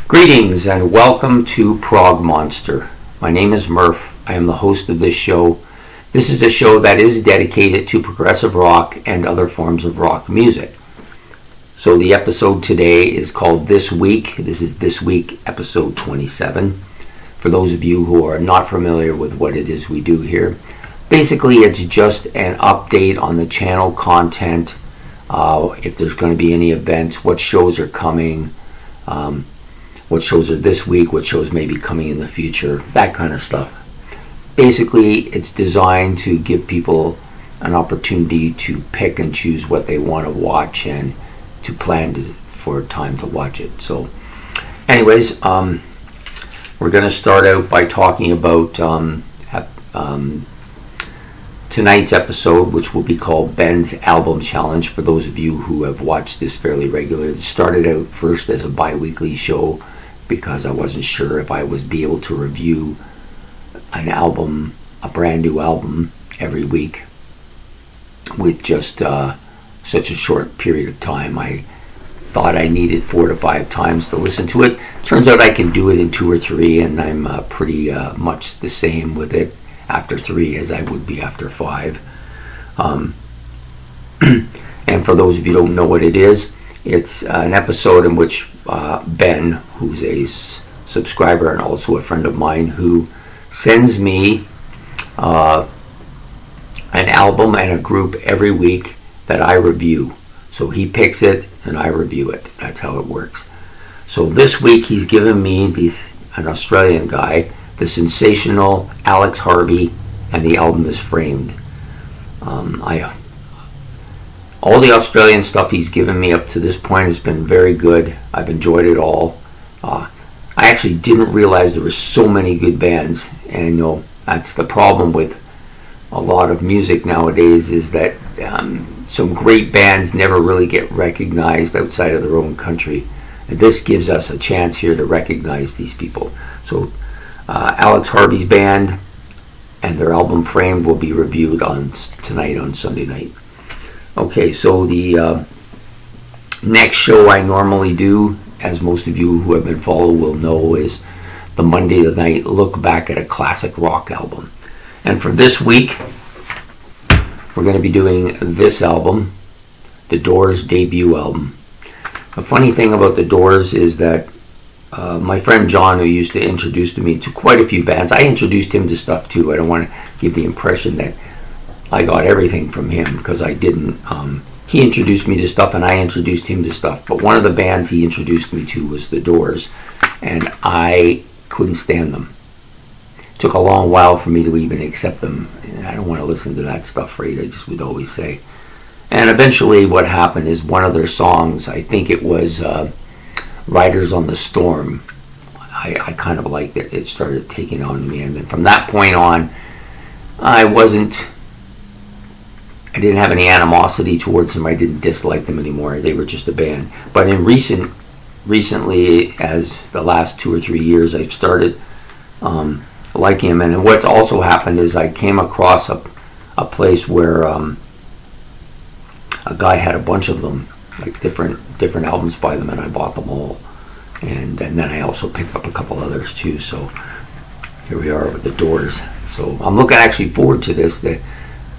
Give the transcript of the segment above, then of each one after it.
Greetings and welcome to Prog Monster. My name is Murph. I am the host of this show. This is a show that is dedicated to progressive rock and other forms of rock music. So the episode today is called This Week. This is This Week episode 27. For those of you who are not familiar with what it is we do here, basically it's just an update on the channel content, if there's going to be any events, what shows are coming, what shows are this week, what shows may be coming in the future, that kind of stuff. Basically, it's designed to give people an opportunity to pick and choose what they want to watch and to plan for time to watch it. So anyways, we're going to start out by talking about tonight's episode, which will be called Ben's Album Challenge. For those of you who have watched this fairly regularly, it started out first as a bi-weekly show because I wasn't sure if I would be able to review an album, a brand new album, every week with just such a short period of time. I thought I needed 4 to 5 times to listen to it. Turns out I can do it in 2 or 3, and I'm pretty much the same with it after 3 as I would be after 5. And for those of you who don't know what it is, it's an episode in which Ben, who's a subscriber and also a friend of mine, who sends me an album and a group every week that I review. So he picks it and I review it. That's how it works. So this week he's given me an Australian guy, the sensational Alex Harvey, and the album is Framed. All the Australian stuff he's given me up to this point has been very good. I've enjoyed it all. I actually didn't realize there were so many good bands, and that's the problem with a lot of music nowadays, is that some great bands never really get recognized outside of their own country. And this gives us a chance here to recognize these people. So Alex Harvey's band and their album Framed will be reviewed tonight on Sunday night. Okay, so the next show I normally do, as most of you who have been following will know, is the Monday night look back at a classic rock album. And for this week, we're going to be doing this album, The Doors' debut album. The funny thing about The Doors is that my friend John, who used to introduce me to quite a few bands, I introduced him to stuff too. I don't want to give the impression that I got everything from him, because I didn't. He introduced me to stuff and I introduced him to stuff. But one of the bands he introduced me to was The Doors, and I couldn't stand them. It took a long while for me to even accept them. I don't want to listen to that stuff, right? I just would always say. And eventually what happened is one of their songs, I think it was Riders on the Storm, I kind of liked it. It started taking on to me, and then from that point on, I didn't have any animosity towards them. I didn't dislike them anymore. They were just a band. But in recently, as the last 2 or 3 years, I've started liking them. And what's also happened is I came across a place where a guy had a bunch of them, like different albums by them, and I bought them all. And then I also picked up a couple others too. So here we are with The Doors. So I'm looking actually forward to this.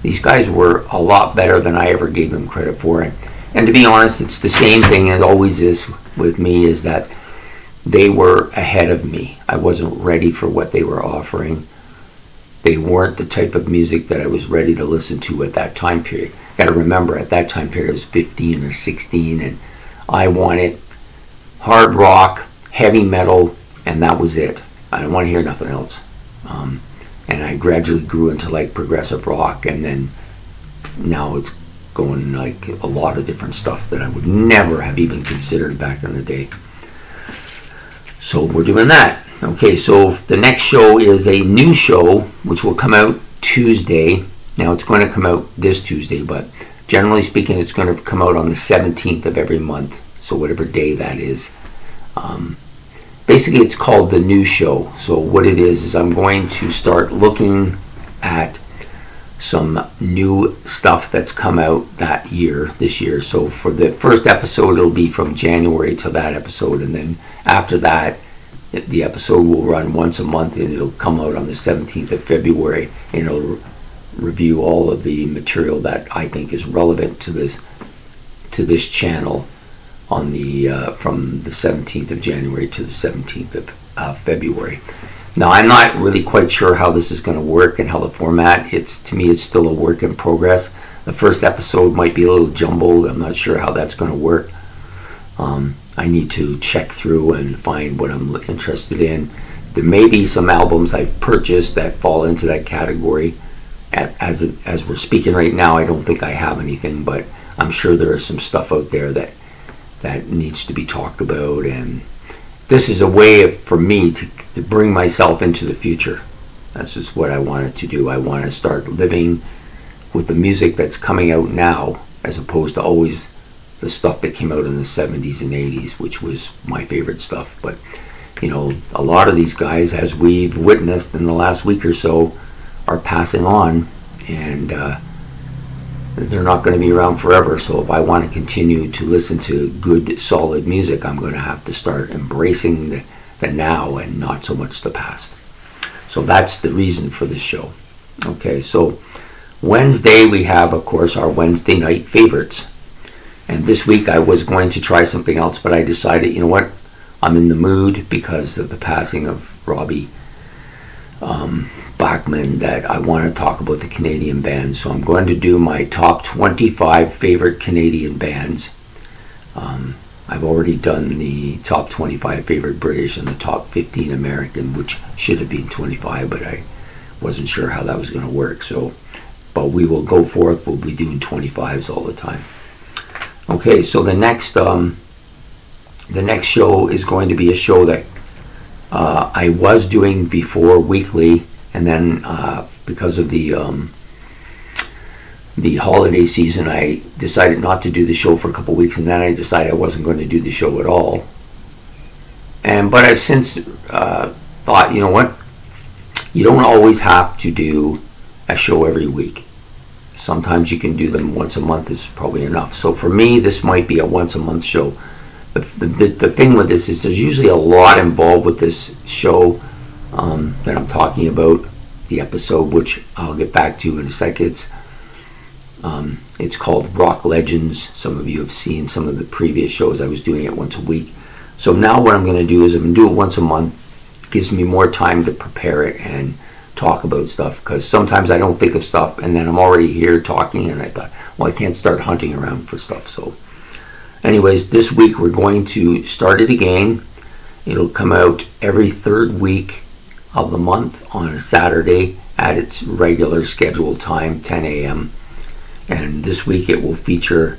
These guys were a lot better than I ever gave them credit for. And to be honest, it's the same thing it always is with me, is that they were ahead of me. I wasn't ready for what they were offering. They weren't the type of music that I was ready to listen to at that time period. Got to remember, at that time period I was 15 or 16, and I wanted hard rock, heavy metal, and that was it. I didn't want to hear nothing else. And I gradually grew into like progressive rock, and then now it's going like a lot of different stuff that I would never have even considered back in the day. So we're doing that. Okay, so the next show is a new show which will come out Tuesday. Now it's going to come out this Tuesday, but generally speaking it's going to come out on the 17th of every month, so whatever day that is. Basically, it's called The New Show. So what it is I'm going to start looking at some new stuff that's come out this year. So for the first episode, it'll be from January to that episode, and then after that, the episode will run once a month, and it'll come out on the 17th of February, and it'll review all of the material that I think is relevant to this channel on the from the 17th of January to the 17th of February. Now, I'm not really quite sure how this is going to work and how the format, to me, it's still a work in progress. The first episode might be a little jumbled. I'm not sure how that's going to work. I need to check through and find what I'm interested in. There may be some albums I've purchased that fall into that category. As we're speaking right now, I don't think I have anything, but I'm sure there is some stuff out there that needs to be talked about, and this is a way for me to bring myself into the future. That's just what I wanted to do. I want to start living with the music that's coming out now, as opposed to always the stuff that came out in the 70s and 80s, which was my favorite stuff. But, you know, a lot of these guys, as we've witnessed in the last week or so, are passing on, and they're not going to be around forever. So if I want to continue to listen to good, solid music, I'm going to have to start embracing the now and not so much the past. So that's the reason for this show. Okay, so Wednesday we have, of course, our Wednesday night favorites. And this week I was going to try something else, but I decided, you know what, I'm in the mood because of the passing of Robbie Bachman, that I want to talk about the Canadian bands. So I'm going to do my top 25 favorite Canadian bands. I've already done the top 25 favorite British and the top 15 American, which should have been 25, but I wasn't sure how that was going to work. So, but we will go forth. We'll be doing 25s all the time. Okay, so the next show is going to be a show that I was doing before weekly, and then because of the holiday season, I decided not to do the show for a couple weeks, and then I decided I wasn't going to do the show at all. But I've since thought, you know what, you don't always have to do a show every week. Sometimes you can do them once a month is probably enough. So for me, this might be a once a month show. The thing with this is there's usually a lot involved with this show that I'm talking about, the episode, which I'll get back to in a second. It's called Rock Legends. Some of you have seen some of the previous shows. I was doing it once a week. So now what I'm going to do is I'm going to do it once a month. It gives me more time to prepare it and talk about stuff, because sometimes I don't think of stuff and then I'm already here talking, and I thought, well, I can't start hunting around for stuff. So anyways, this week we're going to start it again. It'll come out every third week of the month on a Saturday at its regular scheduled time, 10 a.m. And this week it will feature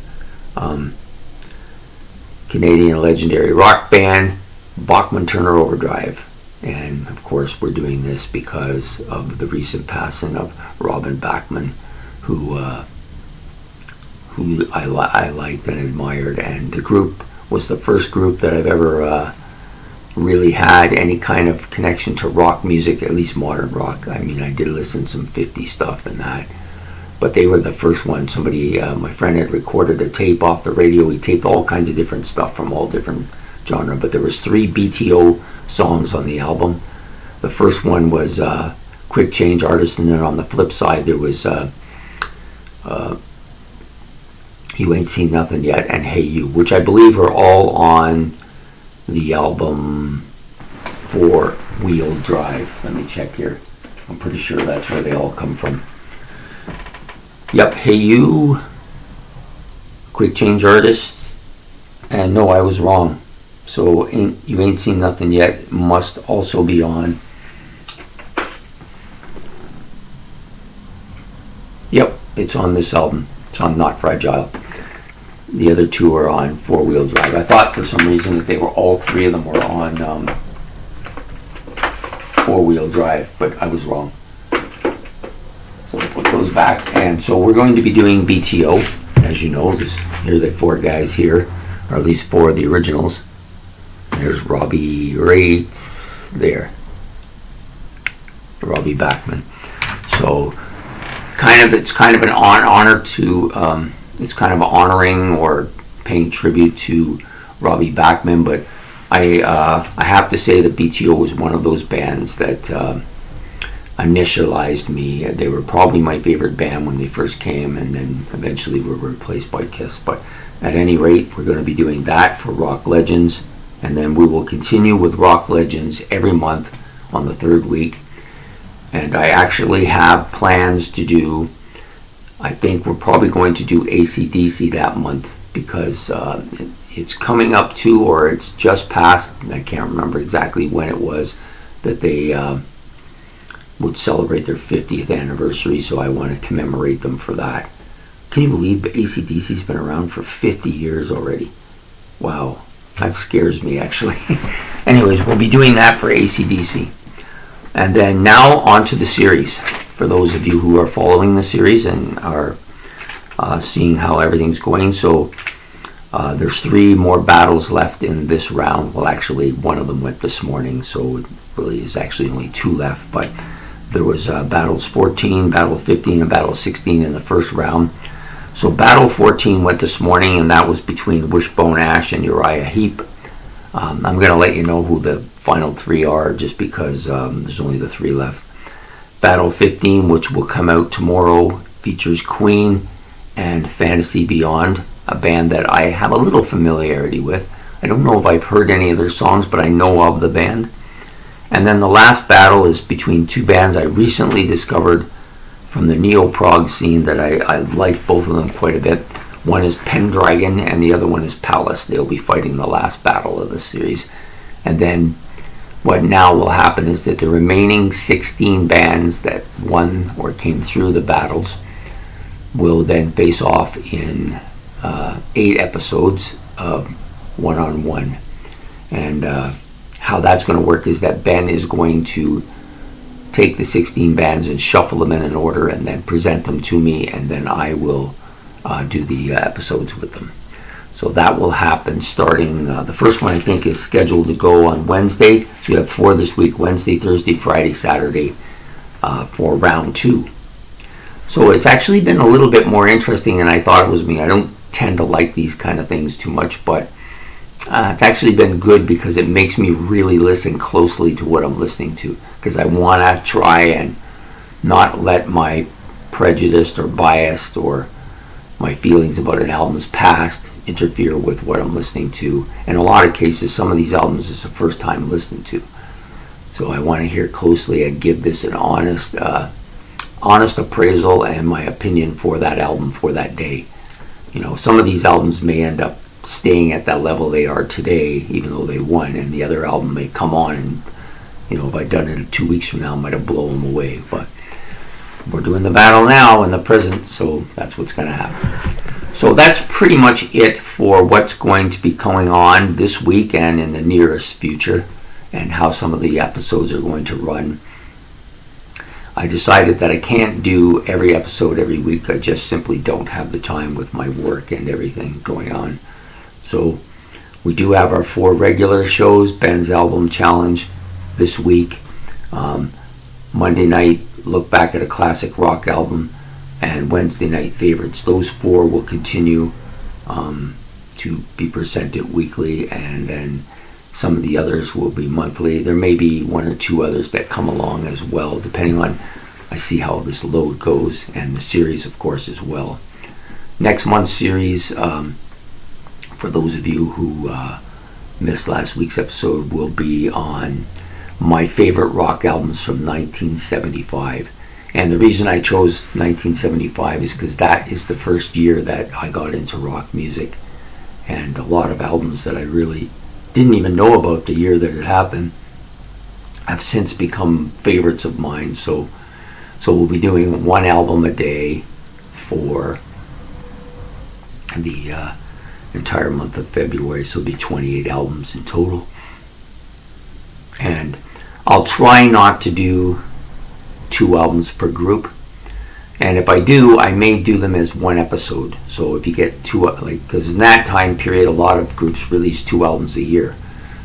Canadian legendary rock band Bachman Turner Overdrive. And of course we're doing this because of the recent passing of Robin Bachman, who I liked and admired, and the group was the first group that I've ever really had any kind of connection to rock music, at least modern rock. I mean, I did listen to some 50s stuff and that, but they were the first one. Somebody, my friend, had recorded a tape off the radio. He taped all kinds of different stuff from all different genres, but there was 3 BTO songs on the album. The first one was Quick Change Artist, and then on the flip side there was You Ain't Seen Nothing Yet and Hey You, which I believe are all on the album 4-Wheel Drive. Let me check here. I'm pretty sure that's where they all come from. Yep, Hey You, Quick Change Artist, and no, I was wrong. So You Ain't Seen Nothing Yet must also be on. Yep, it's on this album. It's on Not Fragile. The other 2 are on 4-Wheel Drive. I thought for some reason that they were, all 3 of them were on 4-Wheel Drive, but I was wrong. So we'll put those back. And so we're going to be doing BTO, as you know. Here are the 4 guys here, or at least 4 of the originals. There's Robbie right there, Robbie Bachman. So it's kind of an honor to it's kind of honoring or paying tribute to Robbie Bachman, but I have to say that BTO was one of those bands that initialized me. They were probably my favorite band when they first came, and then eventually were replaced by Kiss. But at any rate, we're going to be doing that for Rock Legends, and then we will continue with Rock Legends every month on the third week. And I actually have plans to do, I think we're probably going to do AC/DC that month, because it's coming up to, or it's just past, I can't remember exactly when it was, that they would celebrate their 50th anniversary, so I want to commemorate them for that. Can you believe AC/DC's been around for 50 years already? Wow, that scares me actually. Anyways, we'll be doing that for AC/DC. And then now on to the series. For those of you who are following the series and are seeing how everything's going, so there's 3 more battles left in this round. Well, actually, one of them went this morning, so it really is actually only 2 left. But there was battles 14, battle 15, and battle 16 in the first round. So battle 14 went this morning, and that was between Wishbone Ash and Uriah Heep. I'm going to let you know who the final 3 are, just because there's only the 3 left. Battle 15, which will come out tomorrow, features Queen and Fantasy Beyond, a band that I have a little familiarity with. I don't know if I've heard any of their songs, but I know of the band. And then the last battle is between 2 bands I recently discovered from the neo-prog scene that I like both of them quite a bit. One is Pendragon and the other one is Palace. They'll be fighting the last battle of the series. And then what now will happen is that the remaining 16 bands that won or came through the battles will then face off in 8 episodes of one-on-one. And how that's going to work is that Ben is going to take the 16 bands and shuffle them in an order and then present them to me, and then I will do the episodes with them. So that will happen starting, the first one I think is scheduled to go on Wednesday. So you have 4 this week: Wednesday, Thursday, Friday, Saturday for round 2. So it's actually been a little bit more interesting than I thought it was me. I don't tend to like these kind of things too much, but it's actually been good because it makes me really listen closely to what I'm listening to, because I want to try and not let my prejudice or bias or my feelings about an album's past interfere with what I'm listening to. In a lot of cases, some of these albums is the first time listening to, so I want to hear closely and give this an honest appraisal and my opinion for that album for that day. You know, some of these albums may end up staying at that level they are today, even though they won, and the other album may come on and, you know, if I'd done it 2 weeks from now, I might have blown them away. But we're doing the battle now in the present, so that's what's going to happen. So that's pretty much it for what's going to be going on this week and in the nearest future, and how some of the episodes are going to run. I decided that I can't do every episode every week. I just simply don't have the time with my work and everything going on. So we do have our 4 regular shows: Ben's Album Challenge this week, Monday night look back at a classic rock album, and Wednesday night favorites. Those 4 will continue to be presented weekly, and then some of the others will be monthly. There may be 1 or 2 others that come along as well, depending on, I see how this load goes, and the series of course as well. Next month's series, for those of you who missed last week's episode, will be on my favorite rock albums from 1975. And the reason I chose 1975 is because that is the first year that I got into rock music, and a lot of albums that I really didn't even know about the year that it happened have since become favorites of mine. So we'll be doing 1 album a day for the entire month of February, so it'll be 28 albums in total. And I'll try not to do 2 albums per group, and if I do, I may do them as 1 episode. So if you get 2, like, because in that time period a lot of groups release 2 albums a year.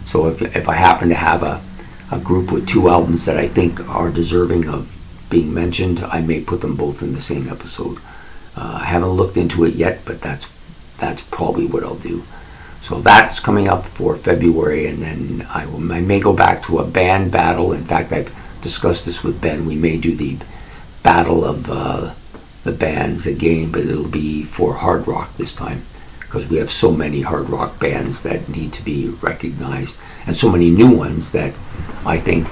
So if I happen to have a group with 2 albums that I think are deserving of being mentioned, I may put them both in the same episode. I haven't looked into it yet, but that's probably what I'll do. So that's coming up for February, and then I may go back to a band battle. In fact, I've discussed this with Ben. We may do the battle of the bands again, but it'll be for hard rock this time, because we have so many hard rock bands that need to be recognized, and so many new ones that I think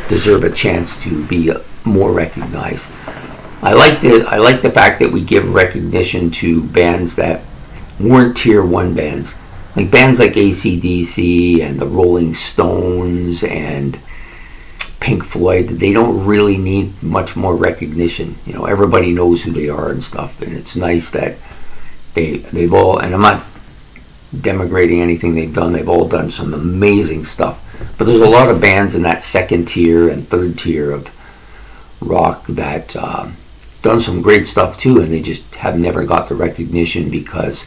deserve a chance to be more recognized. I like the fact that we give recognition to bands that weren't tier 1 bands, like bands like AC/DC and the Rolling Stones and Pink Floyd. They don't really need much more recognition. You know, everybody knows who they are and stuff, and it's nice that they've all, and I'm not denigrating anything they've done, they've all done some amazing stuff, but there's a lot of bands in that second tier and third tier of rock that done some great stuff too, and they just have never got the recognition because,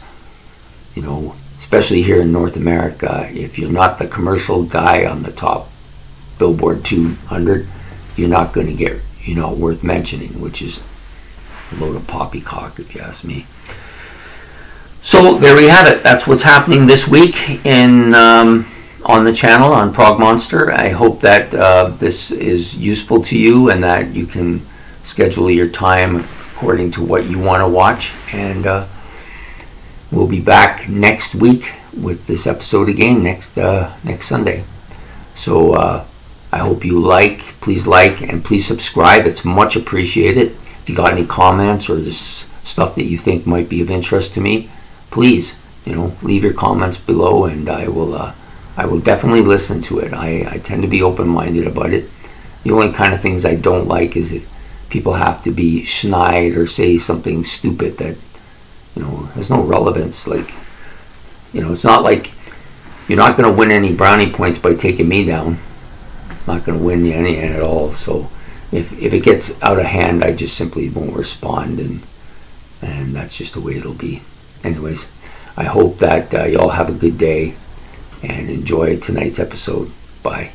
you know, especially here in North America, if you're not the commercial guy on the top Billboard 200, you're not going to get, you know, worth mentioning, which is a load of poppycock if you ask me. So there we have it. That's what's happening this week in on the channel on Prog Monster. I hope that this is useful to you and that you can schedule your time according to what you want to watch, and we'll be back next week with this episode again next Sunday. So I hope you please like and please subscribe. It's much appreciated. If you got any comments or this stuff that you think might be of interest to me, please, you know, leave your comments below, and I will definitely listen to it. I tend to be open-minded about it. The only kind of things I don't like is if people have to be snide or say something stupid that, you know, has no relevance. Like, you know, it's not like you're not going to win any brownie points by taking me down. Not going to win any at all. So if it gets out of hand, I just simply won't respond, and that's just the way it'll be. Anyways, I hope that y'all have a good day and enjoy tonight's episode. Bye.